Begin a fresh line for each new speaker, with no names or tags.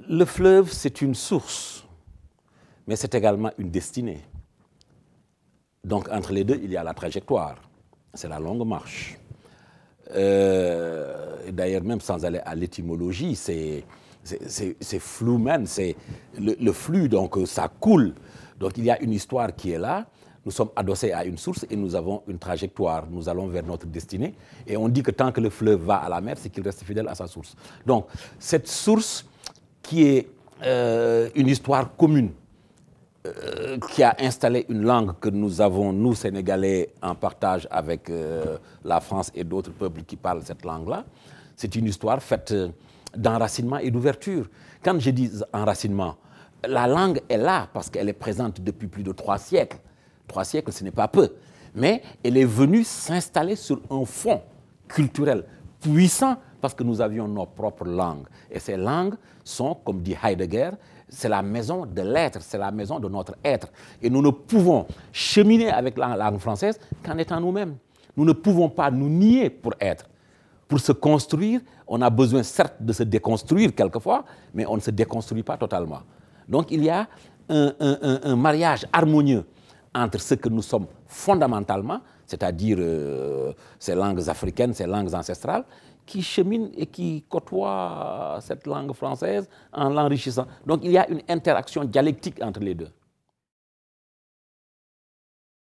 Le fleuve, c'est une source, mais c'est également une destinée. Donc, entre les deux, il y a la trajectoire. C'est la longue marche. D'ailleurs, même sans aller à l'étymologie, c'est flumen, c'est le flux, donc ça coule. Donc, il y a une histoire qui est là. Nous sommes adossés à une source et nous avons une trajectoire. Nous allons vers notre destinée. Et on dit que tant que le fleuve va à la mer, c'est qu'il reste fidèle à sa source. Donc, cette source qui est une histoire commune, qui a installé une langue que nous avons, nous, Sénégalais, en partage avec la France et d'autres peuples qui parlent cette langue-là, c'est une histoire faite d'enracinement et d'ouverture. Quand je dis enracinement, la langue est là parce qu'elle est présente depuis plus de 3 siècles. 3 siècles, ce n'est pas peu. Mais elle est venue s'installer sur un fond culturel puissant parce que nous avions nos propres langues. Et ces langues sont, comme dit Heidegger, c'est la maison de l'être, c'est la maison de notre être. Et nous ne pouvons cheminer avec la langue française qu'en étant nous-mêmes. Nous ne pouvons pas nous nier pour être. Pour se construire, on a besoin certes de se déconstruire quelquefois, mais on ne se déconstruit pas totalement. Donc il y a un mariage harmonieux entre ce que nous sommes fondamentalement, c'est-à-dire ces langues africaines, ces langues ancestrales, qui cheminent et qui côtoient cette langue française en l'enrichissant. Donc il y a une interaction dialectique entre les deux.